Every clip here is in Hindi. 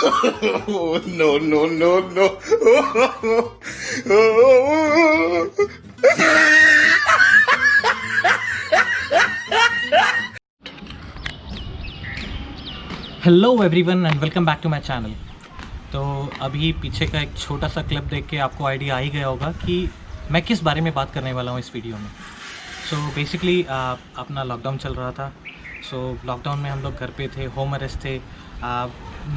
No, no, no, no. Hello everyone and welcome back to my channel. तो अभी पीछे का एक छोटा सा क्लिप देख के आपको आइडिया आ ही गया होगा कि मैं किस बारे में बात करने वाला हूँ इस वीडियो में। सो बेसिकली अपना लॉकडाउन चल रहा था। सो लॉकडाउन में हम लोग घर पे थे, होम अरेस्ट थे,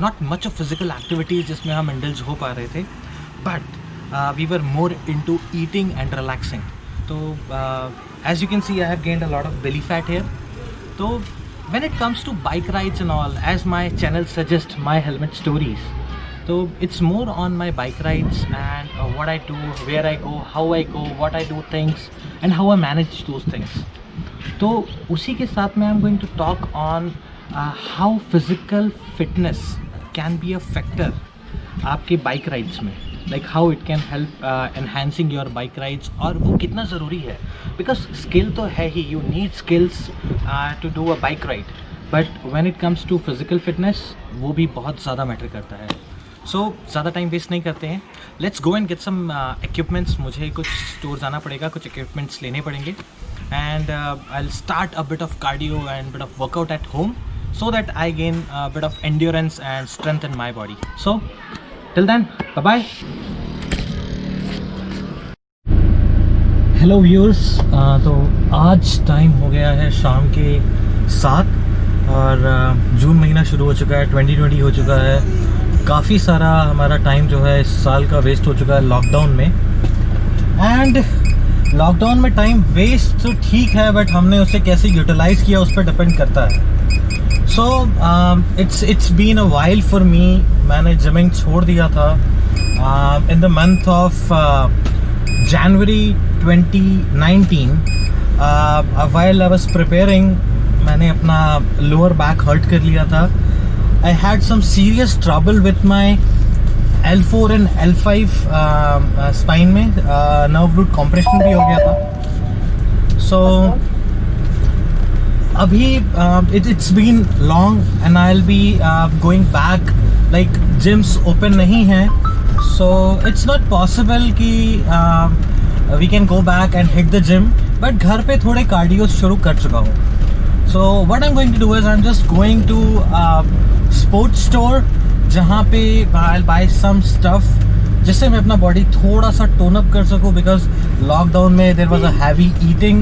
not much of physical activities जिसमें हम इंडल्ज हो पा रहे थे, but we were more into eating and relaxing. तो as you can see I have gained a lot of belly fat here. तो when it comes to bike rides and all, as my channel suggests my helmet stories, so it's more on my bike rides and what I do, where I go, how I go, what I do things and how I manage those things. तो उसी के साथ में I'm going to talk on how physical fitness can be a factor आपके बाइक राइड्स में, like how it can help enhancing your bike rides, और वो कितना ज़रूरी है। बिकॉज स्किल तो है ही, you need skills to do a bike ride, but when it comes to physical fitness वो भी बहुत ज़्यादा मैटर करता है। सो ज़्यादा टाइम वेस्ट नहीं करते हैं, let's go and get some equipments. मुझे कुछ स्टोर जाना पड़ेगा, कुछ इक्विपमेंट्स लेने पड़ेंगे, and I will start a bit of cardio and bit of workout at home so that I gain a bit of endurance and strength in my body. So till then, bye bye. Hello viewers, तो आज टाइम हो गया है शाम के 7 और जून महीना शुरू हो चुका है, 2020 हो चुका है। काफ़ी सारा हमारा टाइम जो है इस साल का वेस्ट हो चुका है लॉकडाउन में। एंड लॉकडाउन में टाइम वेस्ट तो ठीक है, बट हमने उसे कैसे यूटिलाइज़ किया उस पर डिपेंड करता है। So it's been a while for me. मैंने जिमिंग छोड़ दिया था in the month of January 2019। While I was preparing, मैंने अपना लोअर बैक हर्ट कर लिया था। I had some serious trouble with my L4 and L5 spine में, नर्व रूट कॉम्प्रेशन भी हो गया था। सो अभी it's been long and I'll be going back, like gyms open नहीं हैं, so it's not possible कि we can go back and hit the gym, but घर पे थोड़े कार्डियो शुरू कर चुका हूँ। So what I'm going to do is I'm just going to sports store, जहाँ पे I'll buy some stuff जिससे मैं अपना बॉडी थोड़ा सा टोन अप कर सकूँ, बिकॉज लॉकडाउन में there was a heavy eating,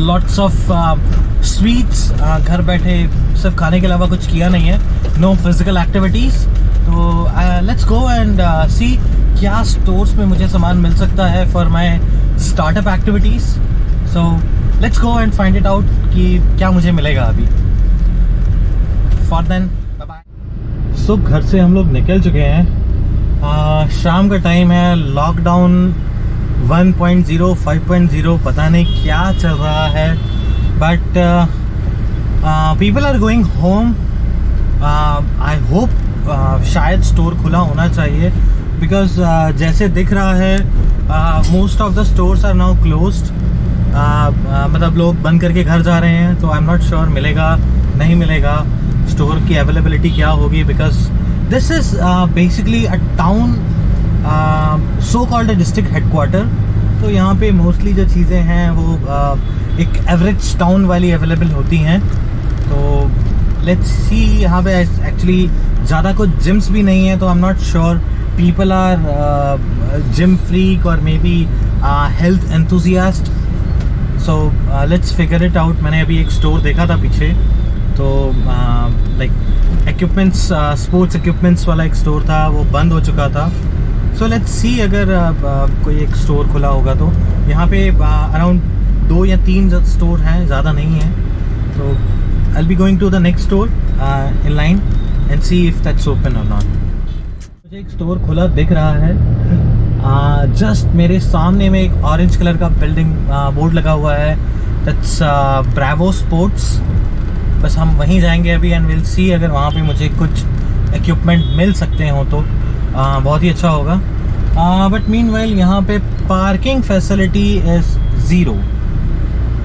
lots of sweets, घर बैठे सिर्फ खाने के अलावा कुछ किया नहीं है, no physical activities। तो let's go and see क्या स्टोर्स में मुझे सामान मिल सकता है for my startup activities। so let's go and find it out कि क्या मुझे मिलेगा अभी। for then bye bye। so घर से हम लोग निकल चुके हैं, शाम का टाइम है। लॉकडाउन 1.0 5.0 पता नहीं क्या चल रहा है, but people are going home. I hope शायद स्टोर खुला होना चाहिए, बिकॉज जैसे दिख रहा है most of the stores are now closed. मतलब लोग बंद करके घर जा रहे हैं, तो आई एम नॉट श्योर मिलेगा नहीं मिलेगा, स्टोर की अवेलेबिलिटी क्या होगी, because this is basically a town, so called district headquarter. तो यहाँ पे मोस्टली जो चीज़ें हैं वो एक एवरेज टाउन वाली अवेलेबल होती हैं। तो लेट्स सी, यहाँ पे एक्चुअली ज़्यादा कुछ जिम्स भी नहीं है, तो I am not sure people are gym freak और maybe health enthusiast. So let's figure it out. मैंने अभी एक स्टोर देखा था पीछे, तो लाइक इक्विपमेंट्स, स्पोर्ट्स इक्विपमेंट्स वाला एक स्टोर था, वो बंद हो चुका था। सो लेट्स सी अगर कोई एक स्टोर खुला होगा तो। यहाँ पे अराउंड 2 या 3 स्टोर हैं, ज़्यादा नहीं है। तो I will be going to the next store in line and see if that's open और नॉट। मुझे एक स्टोर खुला दिख रहा है, जस्ट मेरे सामने में एक ऑरेंज कलर का बिल्डिंग बोर्ड लगा हुआ है, दैट्स ब्रावो स्पोर्ट्स। बस हम वहीं जाएंगे अभी एंड विल सी अगर वहाँ पे मुझे कुछ इक्विपमेंट मिल सकते हो तो बहुत ही अच्छा होगा। बट मीनवाइल यहाँ पे पार्किंग फैसिलिटी इज़ 0,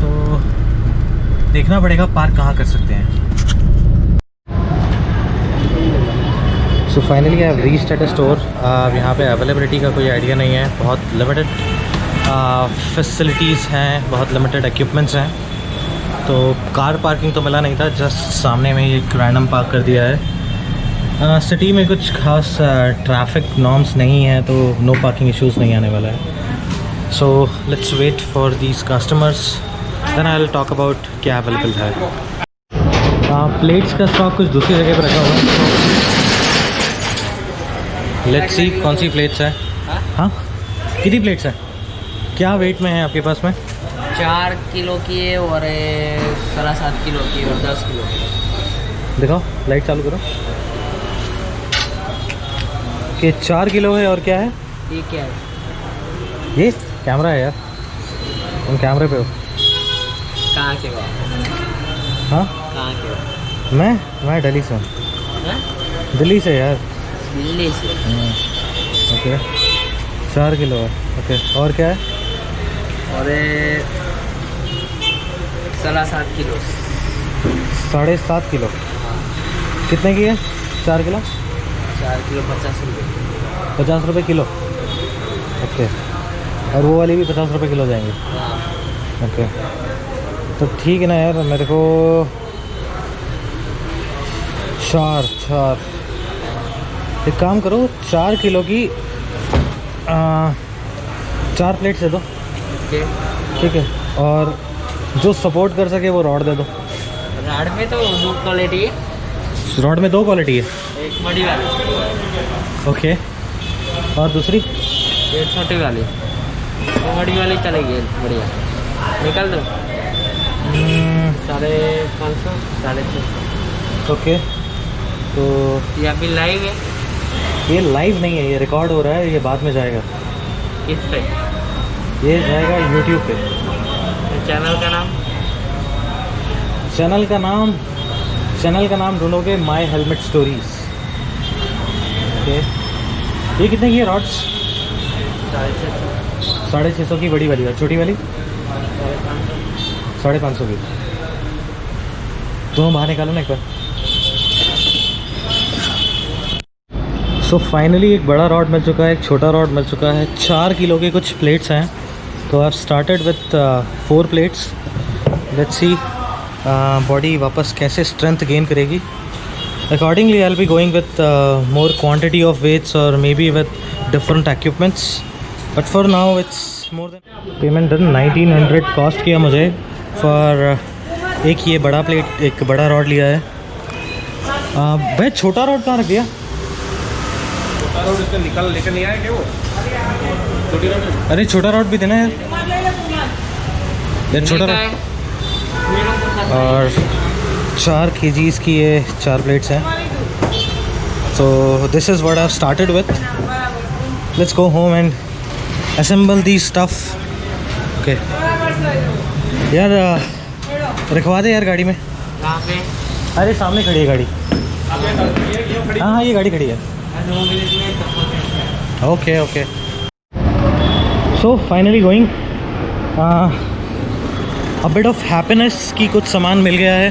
तो देखना पड़ेगा पार्क कहाँ कर सकते हैं। So finally I have reached at a store. यहाँ पे अवेलेबिलिटी का कोई आइडिया नहीं है, बहुत लिमिटेड फैसिलिटीज़ हैं, बहुत लिमिटेड इक्विपमेंट्स हैं। तो कार पार्किंग तो मिला नहीं था, जस्ट सामने में एक रैंडम पार्क कर दिया है। सिटी में कुछ खास ट्रैफिक नॉर्म्स नहीं है, तो नो पार्किंग इश्यूज़ नहीं आने वाला है। So let's wait for these customers, then I will talk about क्या अवेलेबल है। प्लेट्स का स्टॉक कुछ दूसरी जगह पर रखा हुआ है। लेट्स सी कौन सी प्लेट्स है। हाँ, कितनी प्लेट्स है, क्या वेट में है आपके पास में? 4 किलो की है और 7.5 किलो की और 10 किलो की। दिखाओ, लाइट चालू करो। कि 4 किलो है और क्या है ये? क्या है ये? कैमरा है यार, तुम कैमरे पे हो। कहाँ के हो? हाँ, कहाँ के हो? मैं दिल्ली से हूँ। हाँ? दिल्ली से यार। दिल्ली से। ओके, 4 किलो है। ओके, और क्या है? और 7.5 किलो। 7.5 किलो। कितने की है 4 किलो? 4 किलो 50 रुपये। 50 रुपये किलो। ओके, और वो वाली भी 50 रुपये किलो जाएंगे? हाँ। ओके, तो ठीक है ना यार, मेरे को चार एक काम करो, 4 किलो की 4 प्लेट दे दो। ओके, ठीक है, और जो सपोर्ट कर सके वो रॉड दे दो। रॉड में तो 2 क्वालिटी है। रॉड में 2 क्वालिटी है? एक बड़ी वाली। ओके, और दूसरी? एक छोटी वाली। वो बड़ी वाली चलेगी, बढ़िया। निकाल दो। 550, 650। ओके, तो ये अभी लाइव है? ये लाइव नहीं है, ये रिकॉर्ड हो रहा है, ये बाद में जाएगा। किस पे? ये जाएगा यूट्यूब पे। चैनल का नाम? चैनल का नाम ढूंढोगे माई हेलमेट स्टोरीज। ओके, ये कितने की है रॉड्स? 650 की बड़ी वाली, और छोटी वाली 550 की। दोनों बाहर निकालो ना एक बार। सो फाइनली एक बड़ा रॉड मिल चुका है, एक छोटा रॉड मिल चुका है। 4 किलो के कुछ प्लेट्स हैं, तो I started with 4 plates. Let's see body वापस कैसे स्ट्रेंथ गेन करेगी। Accordingly I will be going with more quantity of weights और maybe with different equipments, but for now it's more than. Payment done. 1900 cost किया मुझे फॉर एक ये बड़ा प्लेट, एक बड़ा रॉड लिया है। भाई छोटा रॉड कहाँ रख दिया? रोड इसका निकल लेकर नहीं आया क्या वो? छोटी रोड? अरे छोटा रॉड भी देना यार, छोटा रॉड। और 4 kgs की ये 4 प्लेट्स हैं। So this is what I have started with. Let's go home and assemble the stuff. Okay यार, रखवा दे यार गाड़ी में। कहाँ पे? अरे सामने खड़ी है गाड़ी। हाँ, ये गाड़ी खड़ी है। Okay okay, so finally going. A bit of happiness की कुछ सामान मिल गया है।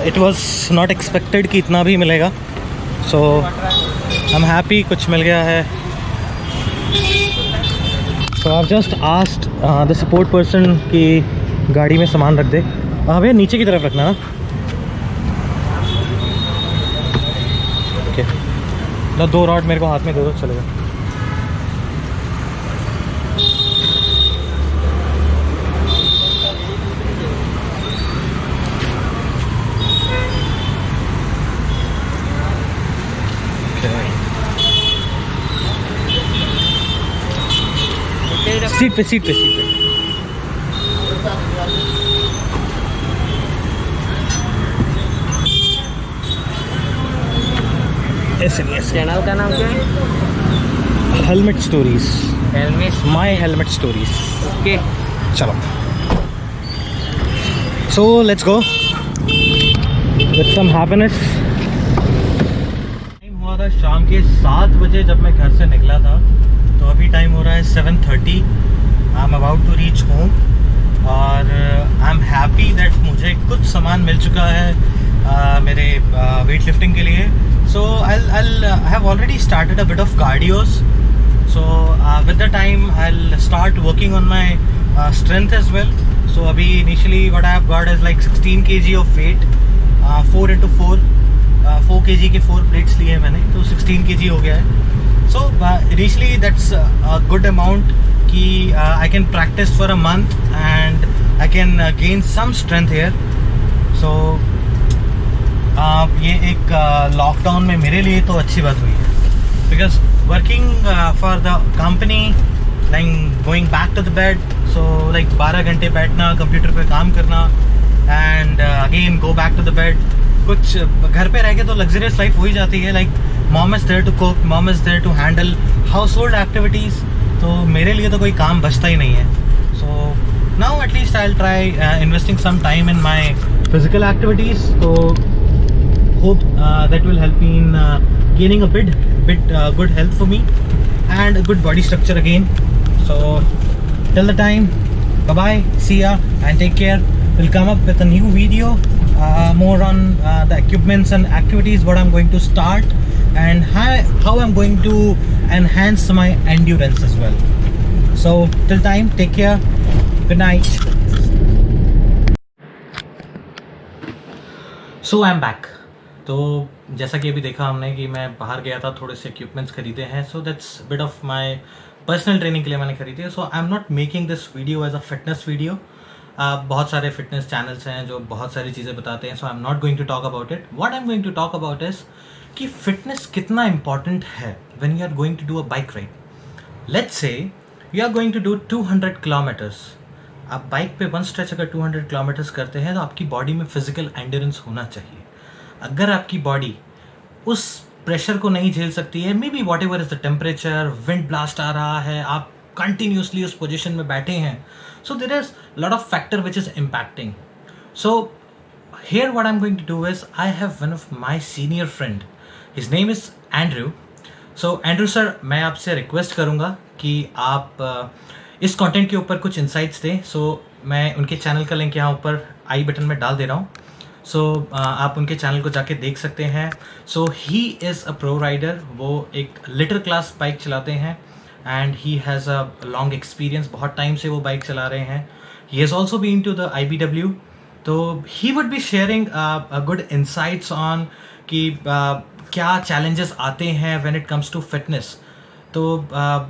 इट वाज नॉट एक्सपेक्टेड कि इतना भी मिलेगा, सो आई एम हैप्पी, कुछ मिल गया है। So I just asked the support person कि गाड़ी में सामान रख दे। हाँ भैया, नीचे की तरफ रखना ना। ओके, तो 2 रॉड मेरे को हाथ में दे दो, चलेगा। सीट पे ऐसे नहीं, ऐसे। चैनल का नाम क्या है? Helmet stories. Helmet? My helmet stories. Okay, चलो, so let's go with some happiness. Time हुआ था शाम के 7 बजे जब मैं घर से निकला था, तो अभी टाइम हो रहा है 7:30। I am about to reach home और आई एम हैप्पी दैट मुझे कुछ सामान मिल चुका है मेरे वेट लिफ्टिंग के लिए। सो आई I have already started a bit of cardios. So with the time I'll start working on my strength as well. So abhi initially what I have got is like 16 kg of weight, 4 into 4 4 kg के 4 plates लिए हैं मैंने, तो 16 kg हो गया है. So initially that's a good amount कि I can practice for a month and I can gain some strength here. So ये एक लॉकडाउन में मेरे लिए तो अच्छी बात हुई है, because working for the company, like going back to the bed, so like 12 घंटे बैठना कंप्यूटर पे काम करना and again go back to the bed. कुछ घर पे रह के तो लग्जरियस लाइफ हो ही जाती है, like mom is there to cook, mom is there to handle household activities, तो मेरे लिए तो कोई काम बचता ही नहीं है. So now at least I will try investing some time in my physical activities. तो hope that will help me in gaining a bit good health for me and a good body structure again. So till the time, bye bye, see ya and take care. We'll come up with a new video more on the equipments and activities what I'm going to start and how I'm going to enhance my endurance as well. So till time, take care, good night. So I'm back. तो जैसा कि अभी देखा हमने कि मैं बाहर गया था, थोड़े से इक्विपमेंट्स खरीदे हैं. So that's bit of my personal training के लिए मैंने खरीदे. So I am not making this video as a fitness video. बहुत सारे फिटनेस चैनल्स हैं जो बहुत सारी चीज़ें बताते हैं. So I am not going to talk about it. What I am going to talk about is कि फिटनेस कितना इंपॉर्टेंट है when you are going to do a bike ride. Let's say you are going to do 200 kilometres. आप बाइक पे वन स्ट्रेच अगर 200 किलोमीटर्स करते हैं तो आपकी बॉडी में फिजिकल एंड्योरेंस होना चाहिए. अगर आपकी बॉडी उस प्रेशर को नहीं झेल सकती है, maybe whatever is the temperature, wind blast आ रहा है, आप कंटिन्यूसली उस पोजिशन में बैठे हैं, so there is lot of factor which is impacting. So here what I am going to do is I have one of my senior friend, his name is Andrew. So Andrew sir, मैं आपसे रिक्वेस्ट करूँगा कि आप इस कंटेंट के ऊपर कुछ इंसाइट्स दें. सो मैं उनके चैनल का लिंक यहाँ ऊपर आई बटन में डाल दे रहा हूँ. सो आप उनके चैनल को जाके देख सकते हैं. So he is a pro rider. वो एक लिटर क्लास बाइक चलाते हैं and he has a long experience. बहुत टाइम से वो बाइक चला रहे हैं. He has also been to the IBW. तो he would be sharing good insights on कि क्या चैलेंजेस आते हैं when it comes to fitness. तो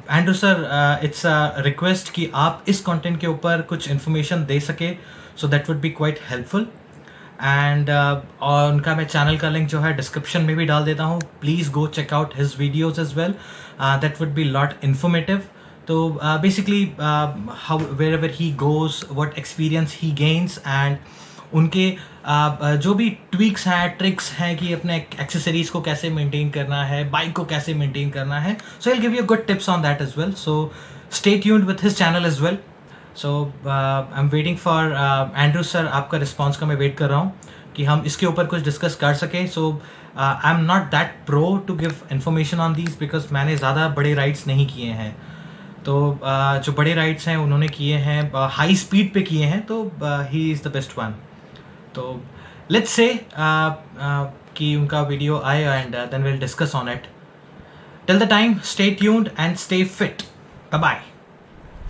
Andrew sir, it's a request कि आप इस कंटेंट के ऊपर कुछ इन्फॉर्मेशन दे सके. So that would B quite helpful. And और उनका मैं चैनल का लिंक जो है डिस्क्रिप्शन में भी डाल देता हूँ. Please go check out his videos as well. That would be lot informative. तो basically how wherever he goes, what experience he gains and उनके जो भी ट्विक्स हैं, ट्रिक्स हैं कि अपने एक्सेसरीज़ को कैसे मेंटेन करना है, बाइक को कैसे मेंटेन करना है. So I will give you good tips on that as well. So stay tuned with his channel as well. So I am waiting for Andrew sir. आपका रिस्पॉन्स का मैं वेट कर रहा हूँ कि हम इसके ऊपर कुछ डिस्कस कर सकें. So I am not that pro to give information on these because मैंने ज़्यादा बड़े राइड्स नहीं किए हैं. तो जो बड़े राइड्स हैं उन्होंने किए हैं, हाई स्पीड पे किए हैं, तो he is the best one. तो लेट्स से कि उनका वीडियो आए and then will discuss on it. Till the time, stay tuned and stay fit. Bye bye.